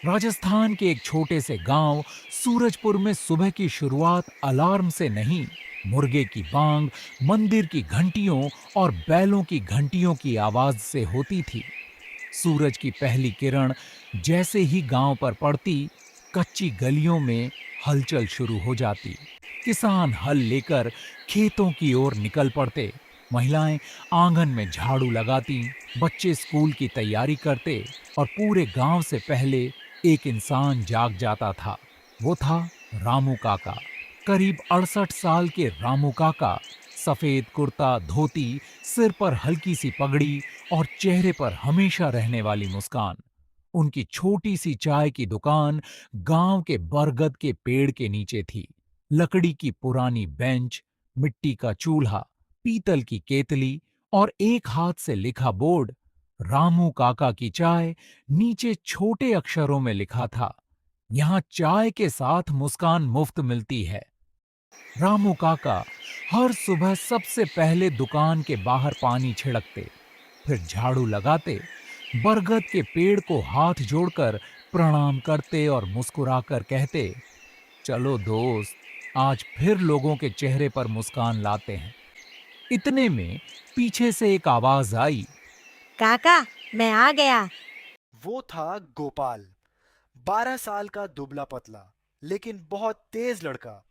राजस्थान के एक छोटे से गांव सूरजपुर में सुबह की शुरुआत अलार्म से नहीं, मुर्गे की बांग, मंदिर की घंटियों और बैलों की घंटियों की आवाज से होती थी। सूरज की पहली किरण जैसे ही गांव पर पड़ती, कच्ची गलियों में हलचल शुरू हो जाती। किसान हल लेकर खेतों की ओर निकल पड़ते, महिलाएं आंगन में झाड़ू लगाती, बच्चे स्कूल की तैयारी करते और पूरे गांव से पहले एक इंसान जाग जाता था। वो था रामू काका। करीब 68 साल के रामू काका, सफेद कुर्ता धोती, सिर पर हल्की सी पगड़ी और चेहरे पर हमेशा रहने वाली मुस्कान। उनकी छोटी सी चाय की दुकान गांव के बरगद के पेड़ के नीचे थी। लकड़ी की पुरानी बेंच, मिट्टी का चूल्हा, पीतल की केतली और एक हाथ से लिखा बोर्ड, रामू काका की चाय। नीचे छोटे अक्षरों में लिखा था, यहाँ चाय के साथ मुस्कान मुफ्त मिलती है। रामू काका हर सुबह सबसे पहले दुकान के बाहर पानी छिड़कते, फिर झाड़ू लगाते, बरगद के पेड़ को हाथ जोड़कर प्रणाम करते और मुस्कुराकर कहते, चलो दोस्त, आज फिर लोगों के चेहरे पर मुस्कान लाते हैं। इतने में पीछे से एक आवाज आई। काका, मैं आ गया। वो था गोपाल। 12 साल का दुबला पतला लेकिन बहुत तेज लड़का।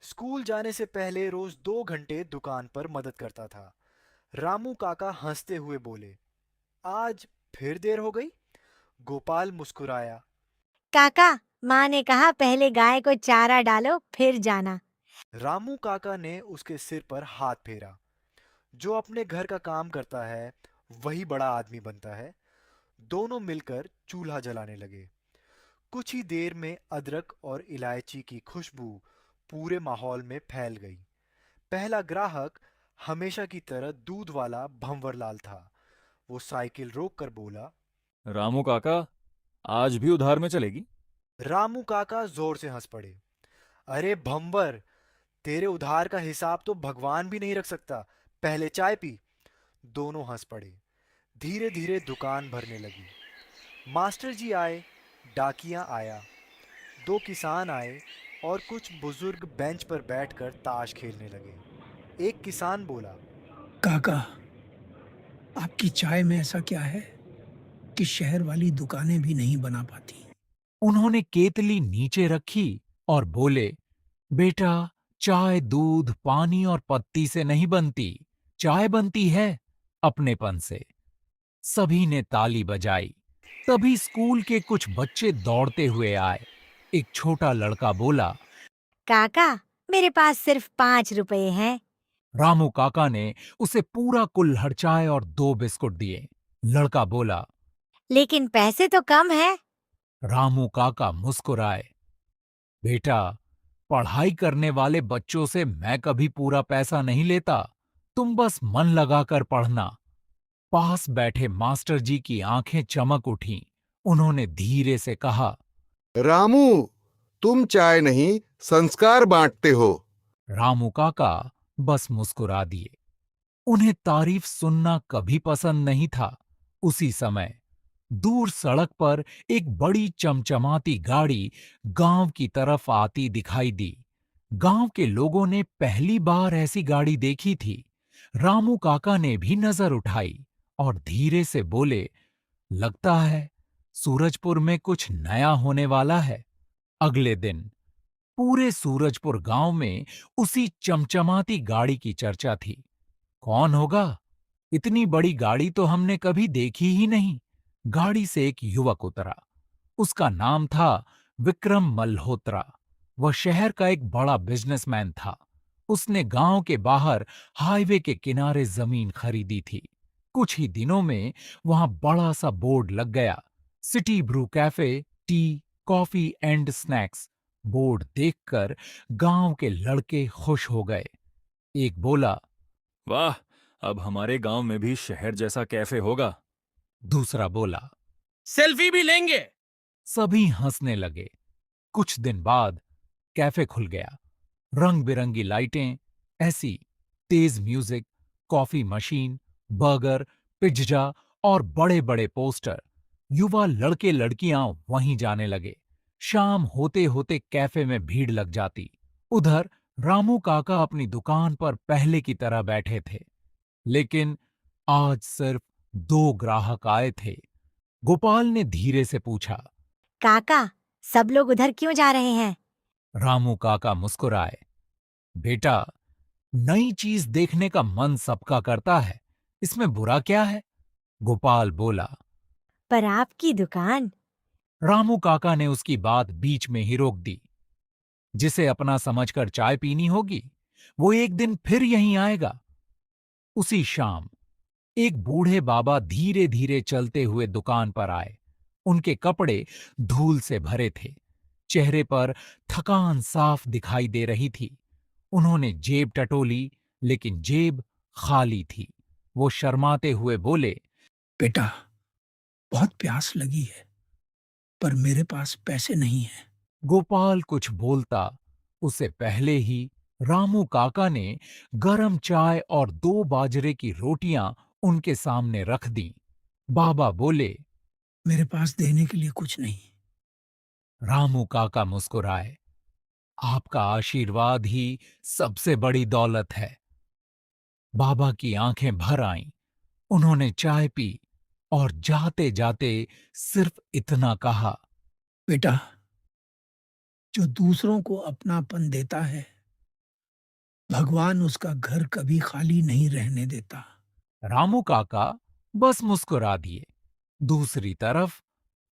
स्कूल जाने से पहले रोज 2 घंटे दुकान पर मदद करता था। रामू काका हंसते हुए बोले, आज फिर देर हो गई। गोपाल मुस्कुराया। काका, माँ ने कहा पहले गाय को चारा डालो फिर जाना। रामू काका ने उसके सिर पर हाथ फेरा। जो अपने घर का काम करता है वही बड़ा आदमी बनता है। दोनों मिलकर चूल्हा जलाने लगे। कुछ ही देर में अदरक और इलायची की खुशबू पूरे माहौल में फैल गई। पहला ग्राहक हमेशा की तरह दूध वाला भंवरलाल था। वो साइकिल रोक कर बोला। रामू काका, आज भी उधार में चलेगी? रामू काका जोर से हंस पड़े। अरे भंवर, तेरे उधार का हिसाब तो भगवान भी नहीं रख सकता। पहले चाय पी। दोनों हंस पड़े। धीरे धीरे दुकान भरने लगी। मास्टर जी आए, डाकिया आया, दो किसान आए और कुछ बुजुर्ग बेंच पर बैठकर ताश खेलने लगे। एक किसान बोला। काका, आपकी चाय में ऐसा क्या है कि शहर वाली दुकानें भी नहीं बना पाती? उन्होंने केतली नीचे रखी और बोले, बेटा, चाय दूध, पानी और पत्ती से नहीं बनती। चाय बनती है अपनेपन से। सभी ने ताली बजाई। तभी स्कूल के कुछ बच्चे दौड़ते हुए आए। एक छोटा लड़का बोला। काका, मेरे पास सिर्फ 5 रुपए हैं। रामू काका ने उसे पूरा कुल्हड़ चाय और 2 बिस्कुट दिए। लड़का बोला। लेकिन पैसे तो कम है। रामू काका मुस्कुराए। बेटा, पढ़ाई करने वाले बच्चों से मैं कभी पूरा पैसा नहीं लेता। तुम बस मन लगाकर पढ़ना। पास बैठे मास्टर जी की आंखें चमक उठीं। उन्होंने धीरे से कहा। रामू, तुम चाय नहीं संस्कार बांटते हो। रामू काका बस मुस्कुरा दिए। उन्हें तारीफ सुनना कभी पसंद नहीं था। उसी समय दूर सड़क पर एक बड़ी चमचमाती गाड़ी गांव की तरफ आती दिखाई दी। गांव के लोगों ने पहली बार ऐसी गाड़ी देखी थी। रामू काका ने भी नजर उठाई और धीरे से बोले, लगता है सूरजपुर में कुछ नया होने वाला है। अगले दिन पूरे सूरजपुर गांव में उसी चमचमाती गाड़ी की चर्चा थी। कौन होगा? इतनी बड़ी गाड़ी तो हमने कभी देखी ही नहीं। गाड़ी से एक युवक उतरा। उसका नाम था विक्रम मल्होत्रा। वह शहर का एक बड़ा बिजनेसमैन था। उसने गांव के बाहर हाईवे के किनारे जमीन खरीदी थी। कुछ ही दिनों में वहां बड़ा सा बोर्ड लग गया, city brew cafe, tea, coffee and snacks. Board देखकर गांव के लड़के खुश हो गए। एक बोला। वाह, अब हमारे गांव में भी शहर जैसा कैफे होगा। दूसरा बोला। सेल्फी भी लेंगे। सभी हंसने लगे। कुछ दिन बाद कैफे खुल गया। रंग बिरंगी लाइटें, ऐसी तेज music, coffee machine, burger, pizza और बड़े बड़े पोस्टर। युवा लड़के लड़कियां वहीं जाने लगे। शाम होते होते कैफे में भीड़ लग जाती। उधर रामू काका अपनी दुकान पर पहले की तरह बैठे थे, लेकिन आज सिर्फ 2 ग्राहक आए थे। गोपाल ने धीरे से पूछा। काका, सब लोग उधर क्यों जा रहे हैं? रामू काका मुस्कुराए। बेटा, नई चीज देखने का मन सबका करता है, इसमें बुरा क्या है? गोपाल बोला। पर आपकी दुकान। रामू काका ने उसकी बात बीच में ही रोक दी। जिसे अपना समझकर चाय पीनी होगी, वो एक दिन फिर यहीं आएगा। उसी शाम एक बूढ़े बाबा धीरे धीरे चलते हुए दुकान पर आए। उनके कपड़े धूल से भरे थे, चेहरे पर थकान साफ दिखाई दे रही थी। उन्होंने जेब टटोली, लेकिन जेब खाली थी। वो शर्माते हुए बोले। बेटा, बहुत प्यास लगी है, पर मेरे पास पैसे नहीं हैं। गोपाल कुछ बोलता उससे पहले ही रामू काका ने गरम चाय और 2 बाजरे की रोटियां उनके सामने रख दी। बाबा बोले। मेरे पास देने के लिए कुछ नहीं। रामू काका मुस्कुराए। आपका आशीर्वाद ही सबसे बड़ी दौलत है। बाबा की आंखें भर आईं। उन्होंने चाय पी और जाते जाते सिर्फ इतना कहा। बेटा, जो दूसरों को अपनापन देता है, भगवान उसका घर कभी खाली नहीं रहने देता। रामू काका बस मुस्कुरा दिए। दूसरी तरफ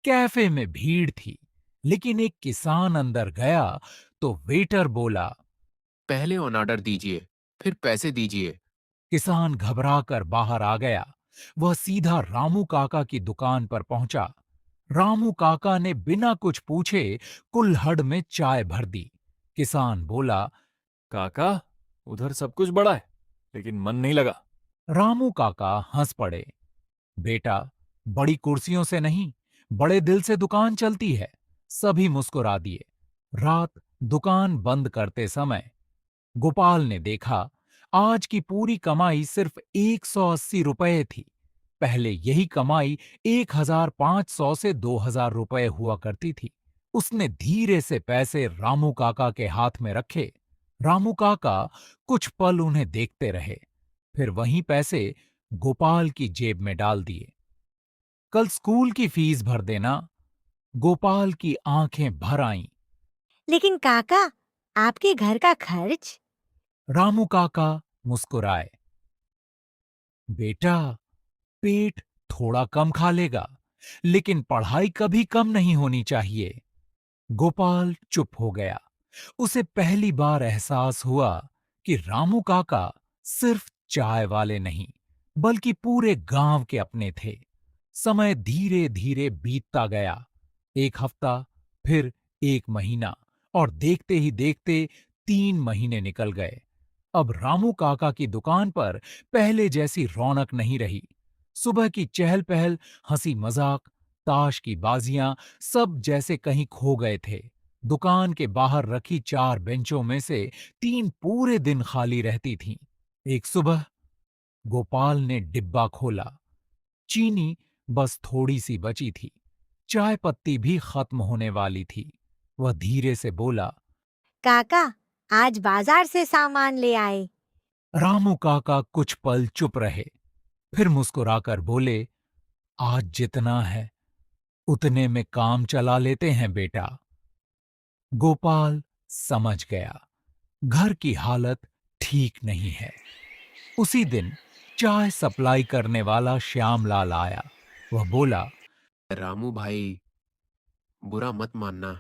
कैफे में भीड़ थी, लेकिन एक किसान अंदर गया तो वेटर बोला। पहले ऑन ऑर्डर दीजिए, फिर पैसे दीजिए। किसान घबराकर बाहर आ गया। वह सीधा रामू काका की दुकान पर पहुंचा। रामू काका ने बिना कुछ पूछे कुल्हड़ में चाय भर दी। किसान बोला। काका, उधर सब कुछ बड़ा है, लेकिन मन नहीं लगा। रामू काका हंस पड़े। बेटा, बड़ी कुर्सियों से नहीं, बड़े दिल से दुकान चलती है। सभी मुस्कुरा दिए। रात दुकान बंद करते समय गोपाल ने देखा, आज की पूरी कमाई सिर्फ 180 रुपए थी। पहले यही कमाई 1500 से 2000 रुपए हुआ करती थी। उसने धीरे से पैसे रामू काका के हाथ में रखे। रामू काका कुछ पल उन्हें देखते रहे, फिर वही पैसे गोपाल की जेब में डाल दिए। कल स्कूल की फीस भर देना। गोपाल की आंखें भर आईं। लेकिन काका, आपके घर का खर्च? रामू काका मुस्कुराए। बेटा, पेट थोड़ा कम खा लेगा, लेकिन पढ़ाई कभी कम नहीं होनी चाहिए। गोपाल चुप हो गया। उसे पहली बार एहसास हुआ कि रामू काका सिर्फ चाय वाले नहीं, बल्कि पूरे गांव के अपने थे। समय धीरे धीरे बीतता गया। 1 हफ्ता, फिर 1 महीना, और देखते ही देखते 3 महीने निकल गए। अब रामू काका की दुकान पर पहले जैसी रौनक नहीं रही। सुबह की चहल पहल, हंसी मजाक, ताश की बाजियां सब जैसे कहीं खो गए थे। दुकान के बाहर रखी 4 बेंचों में से 3 पूरे दिन खाली रहती थीं। एक सुबह गोपाल ने डिब्बा खोला। चीनी बस थोड़ी सी बची थी। चाय पत्ती भी खत्म होने वाली थी। वह धीरे से बोला। काका, आज बाजार से सामान ले आए। रामू काका कुछ पल चुप रहे, फिर मुस्कुराकर बोले। आज जितना है उतने में काम चला लेते हैं बेटा। गोपाल समझ गया, घर की हालत ठीक नहीं है। उसी दिन चाय सप्लाई करने वाला श्यामलाल आया। वह बोला। रामू भाई, बुरा मत मानना,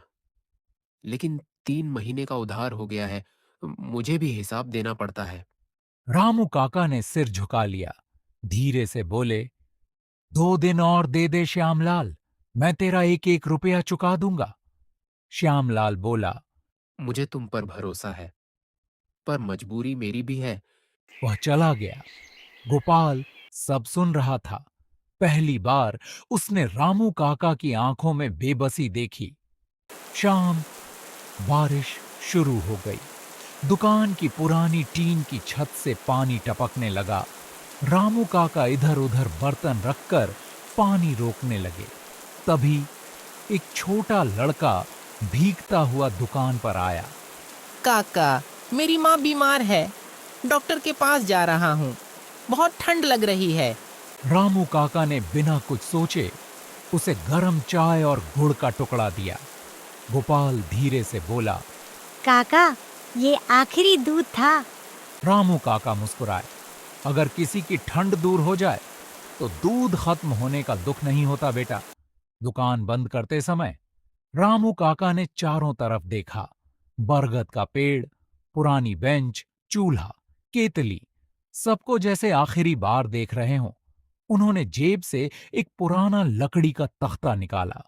लेकिन 3 महीने का उधार हो गया है। मुझे भी हिसाब देना पड़ता है। रामू काका ने सिर झुका लिया। धीरे से बोले। 2 दिन और दे दे श्यामलाल, मैं तेरा 1-1 रुपया चुका दूंगा। श्यामलाल बोला। मुझे तुम पर भरोसा है, पर मजबूरी मेरी भी है। वह चला गया। गोपाल सब सुन रहा था। पहली बार उसने रामू काका की आंखों में बेबसी देखी। शाम, बारिश शुरू हो गई। दुकान की पुरानी टीन की छत से पानी टपकने लगा। रामू काका इधर उधर बर्तन रखकर पानी रोकने लगे। तभी एक छोटा लड़का भीगता हुआ दुकान पर आया। काका, मेरी माँ बीमार है, डॉक्टर के पास जा रहा हूँ। बहुत ठंड लग रही है। रामू काका ने बिना कुछ सोचे उसे गरम चाय और गुड़ का टुकड़ा दिया। गोपाल धीरे से बोला। काका, ये आखिरी दूध था। रामू काका मुस्कुराए। अगर किसी की ठंड दूर हो जाए तो दूध खत्म होने का दुख नहीं होता बेटा। दुकान बंद करते समय रामू काका ने चारों तरफ देखा। बरगद का पेड़, पुरानी बेंच, चूल्हा, केतली, सबको जैसे आखिरी बार देख रहे हों। उन्होंने जेब से एक पुराना लकड़ी का तख्ता निकाला।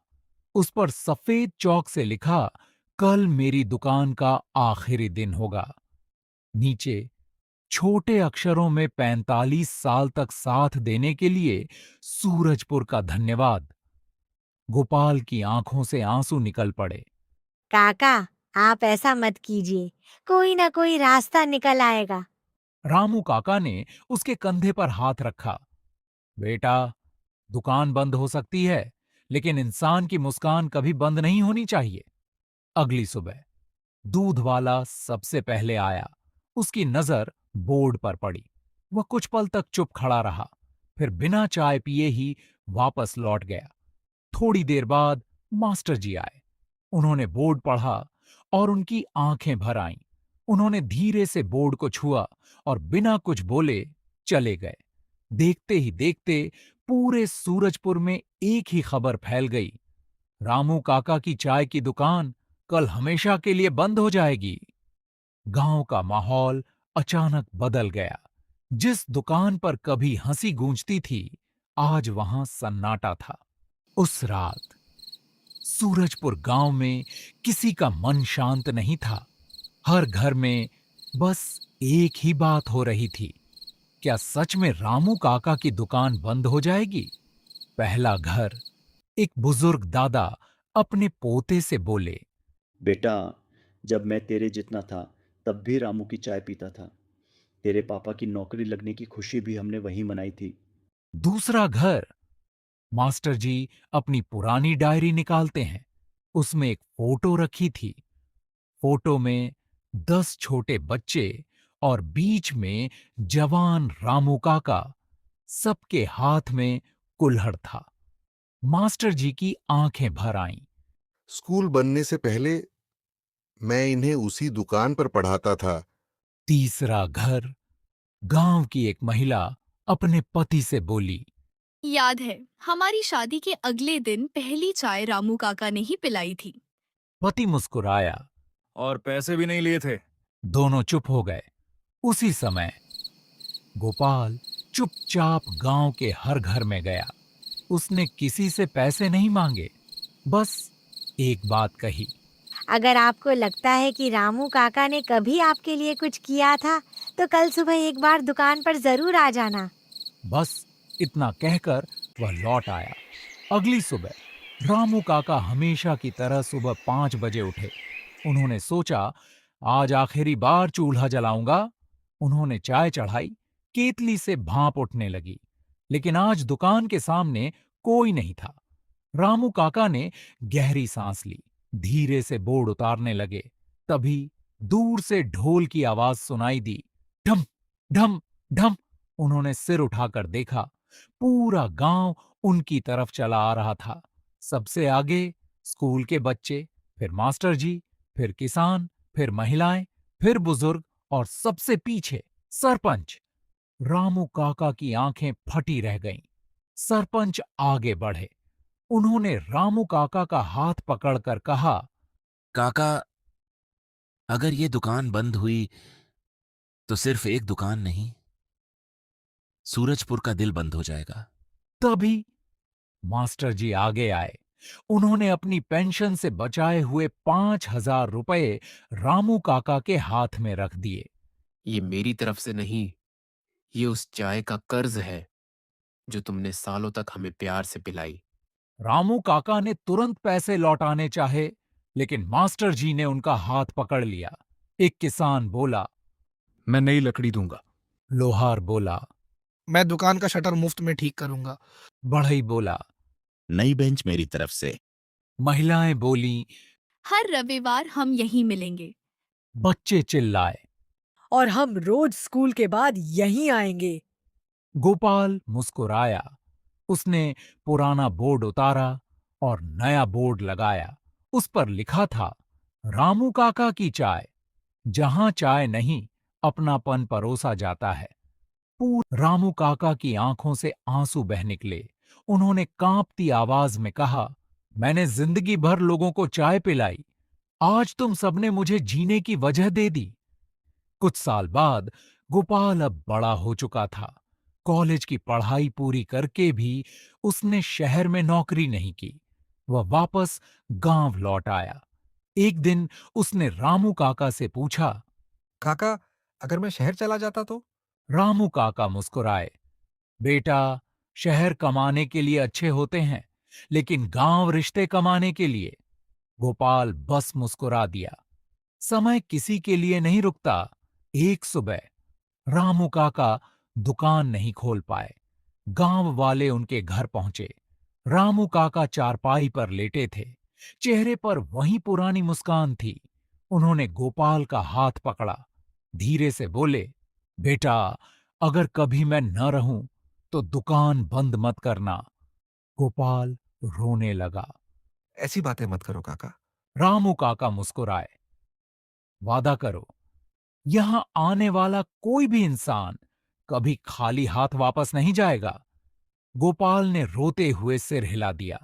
उस पर सफेद चौक से लिखा, कल मेरी दुकान का आखिरी दिन होगा। नीचे छोटे अक्षरों में 45 साल तक साथ देने के लिए सूरजपुर का धन्यवाद। गोपाल की आंखों से आंसू निकल पड़े। काका, आप ऐसा मत कीजिए, कोई ना कोई रास्ता निकल आएगा। रामू काका ने उसके कंधे पर हाथ रखा। बेटा, दुकान बंद हो सकती है, लेकिन इंसान की मुस्कान कभी बंद नहीं होनी चाहिए। अगली सुबह दूध वाला सबसे पहले आया। उसकी नजर बोर्ड पर पड़ी। वह कुछ पल तक चुप खड़ा रहा, फिर बिना चाय पिए ही वापस लौट गया। थोड़ी देर बाद मास्टर जी आए। उन्होंने बोर्ड पढ़ा और उनकी आंखें भर आईं। उन्होंने धीरे से बोर्ड को छुआ और बिना कुछ बोले चले गए। देखते ही देखते पूरे सूरजपुर में एक ही खबर फैल गई, रामू काका की चाय की दुकान कल हमेशा के लिए बंद हो जाएगी। गांव का माहौल अचानक बदल गया। जिस दुकान पर कभी हंसी गूंजती थी, आज वहां सन्नाटा था। उस रात सूरजपुर गांव में किसी का मन शांत नहीं था। हर घर में बस एक ही बात हो रही थी, क्या सच में रामू काका की दुकान बंद हो जाएगी? पहला घर। एक बुजुर्ग दादा अपने पोते से बोले। बेटा, जब मैं तेरे जितना था तब भी रामू की चाय पीता था। तेरे पापा की नौकरी लगने की खुशी भी हमने वहीं मनाई थी। दूसरा घर। मास्टर जी अपनी पुरानी डायरी निकालते हैं। उसमें एक फोटो रखी थी। फोटो में 10 छोटे बच्चे और बीच में जवान रामू काका। सबके हाथ में कुल्हड़ था। मास्टर जी की आंखें भर आईं। स्कूल बनने से पहले मैं इन्हें उसी दुकान पर पढ़ाता था। तीसरा घर। गांव की एक महिला अपने पति से बोली। याद है, हमारी शादी के अगले दिन पहली चाय रामू काका ने ही पिलाई थी। पति मुस्कुराया। और पैसे भी नहीं लिए थे। दोनों चुप हो गए। उसी समय गोपाल चुपचाप गांव के हर घर में गया। उसने किसी से पैसे नहीं मांगे, बस एक बात कही। अगर आपको लगता है कि रामू काका ने कभी आपके लिए कुछ किया था, तो कल सुबह एक बार दुकान पर जरूर आ जाना। बस इतना कहकर वह लौट आया। अगली सुबह रामू काका हमेशा की तरह सुबह 5 बजे उठे। उन्होंने सोचा, आज आखिरी बार चूल्हा जलाऊंगा। उन्होंने चाय चढ़ाई। केतली से भाप उठने लगी, लेकिन आज दुकान के सामने कोई नहीं था। रामू काका ने गहरी सांस ली, धीरे से बोर्ड उतारने लगे। तभी दूर से ढोल की आवाज सुनाई दी। ढम ढम ढम। उन्होंने सिर उठाकर देखा। पूरा गांव उनकी तरफ चला आ रहा था। सबसे आगे स्कूल के बच्चे, फिर मास्टर जी, फिर किसान, फिर महिलाएं, फिर बुजुर्ग और सबसे पीछे सरपंच। रामू काका की आंखें फटी रह गईं। सरपंच आगे बढ़े। उन्होंने रामू काका का हाथ पकड़कर कहा, काका, अगर ये दुकान बंद हुई तो सिर्फ एक दुकान नहीं, सूरजपुर का दिल बंद हो जाएगा। तभी मास्टर जी आगे आए। उन्होंने अपनी पेंशन से बचाए हुए 5,000 रुपए रामू काका के हाथ में रख दिए। ये मेरी तरफ से नहीं, ये उस चाय का कर्ज है जो तुमने सालों तक हमें प्यार से पिलाई। रामू काका ने तुरंत पैसे लौटाने चाहे, लेकिन मास्टर जी ने उनका हाथ पकड़ लिया। एक किसान बोला। मैं नई लकड़ी दूंगा। लोहार बोला। मैं दुकान का शटर मुफ्त में ठीक करूंगा। बढ़ई बोला। नई बेंच मेरी तरफ से। महिलाएं बोली। हर रविवार हम यहीं मिलेंगे। बच्चे चिल्लाए। और हम रोज स्कूल के बाद यहीं आएंगे। गोपाल मुस्कुराया। उसने पुराना बोर्ड उतारा और नया बोर्ड लगाया। उस पर लिखा था, रामू काका की चाय। जहां चाय नहीं, अपनापन परोसा जाता है। रामू काका की आंखों से आंसू बह निकले। उन्होंने कांपती आवाज में कहा, मैंने जिंदगी भर लोगों को चाय पिलाई, आज तुम सबने मुझे जीने की वजह दे दी। कुछ साल बाद गोपाल अब बड़ा हो चुका था। कॉलेज की पढ़ाई पूरी करके भी उसने शहर में नौकरी नहीं की। वह वापस गांव लौट आया। एक दिन उसने रामू काका से पूछा, काका, अगर मैं शहर चला जाता तो? रामू काका मुस्कुराए। बेटा, शहर कमाने के लिए अच्छे होते हैं, लेकिन गांव रिश्ते कमाने के लिए। गोपाल बस मुस्कुरा दिया। समय किसी के लिए नहीं रुकता। एक सुबह रामू काका दुकान नहीं खोल पाए। गांव वाले उनके घर पहुंचे। रामू काका चारपाई पर लेटे थे। चेहरे पर वही पुरानी मुस्कान थी। उन्होंने गोपाल का हाथ पकड़ा। धीरे से बोले, बेटा, अगर कभी मैं न रहूं तो दुकान बंद मत करना। गोपाल रोने लगा। ऐसी बातें मत करो काका। रामू काका मुस्कुराए। वादा करो, यहां आने वाला कोई भी इंसान कभी खाली हाथ वापस नहीं जाएगा। गोपाल ने रोते हुए सिर हिला दिया।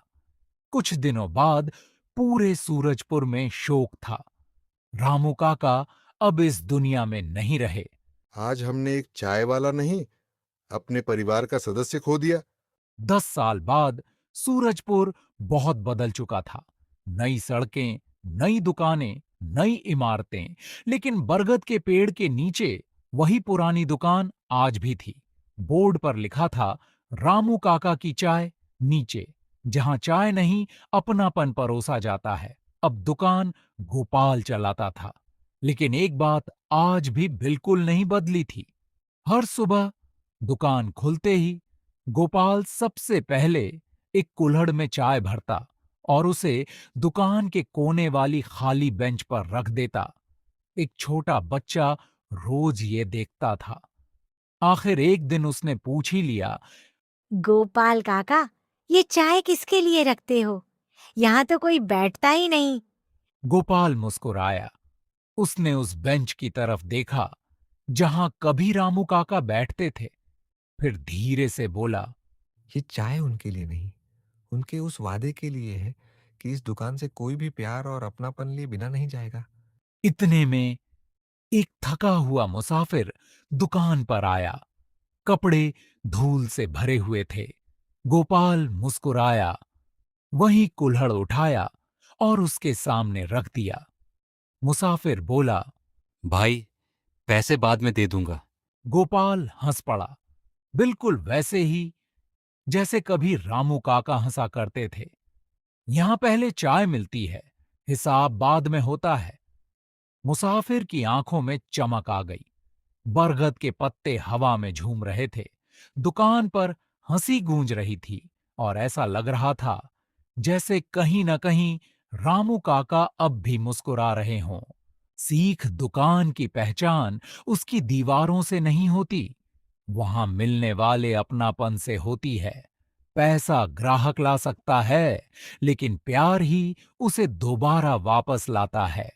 कुछ दिनों बाद पूरे सूरजपुर में शोक था। रामू काका अब इस दुनिया में नहीं रहे। आज हमने एक चाय वाला नहीं, अपने परिवार का सदस्य खो दिया। 10 साल बाद सूरजपुर बहुत बदल चुका था। नई सड़कें, नई दुकानें, नई इमारतें, लेकिन बरगद के पेड़ के नीचे वही पुरानी दुकान आज भी थी। बोर्ड पर लिखा था, रामू काका की चाय, नीचे जहां चाय नहीं, अपनापन परोसा जाता है। अब दुकान गोपाल चलाता था, लेकिन एक बात आज भी बिल्कुल नहीं बदली थी। हर सुबह दुकान खुलते ही गोपाल सबसे पहले एक कुल्हड़ में चाय भरता और उसे दुकान के कोने वाली खाली बेंच पर रख देता। एक छोटा बच्चा रोज ये देखता था। आखिर एक दिन उसने पूछ ही लिया, गोपाल काका, ये चाय किसके लिए रखते हो? यहाँ तो कोई बैठता ही नहीं। गोपाल मुस्कुराया। उसने उस बेंच की तरफ देखा जहां कभी रामू काका बैठते थे। फिर धीरे से बोला, ये चाय उनके लिए नहीं, उनके उस वादे के लिए है कि इस दुकान से कोई भी प्यार और अपनापन लिए बिना नहीं जाएगा। इतने में एक थका हुआ मुसाफिर दुकान पर आया। कपड़े धूल से भरे हुए थे। गोपाल मुस्कुराया। वहीं कुल्हड़ उठाया और उसके सामने रख दिया। मुसाफिर बोला, भाई, पैसे बाद में दे दूंगा। गोपाल हंस पड़ा, बिल्कुल वैसे ही जैसे कभी रामू काका हंसा करते थे। यहां पहले चाय मिलती है, हिसाब बाद में होता है। मुसाफिर की आंखों में चमक आ गई। बरगद के पत्ते हवा में झूम रहे थे। दुकान पर हंसी गूंज रही थी और ऐसा लग रहा था जैसे कहीं न कहीं रामू काका अब भी मुस्कुरा रहे हों। सीख दुकान की पहचान उसकी दीवारों से नहीं होती, वहां मिलने वाले अपनापन से होती है। पैसा ग्राहक ला सकता है, लेकिन प्यार ही उसे दोबारा वापस लाता है।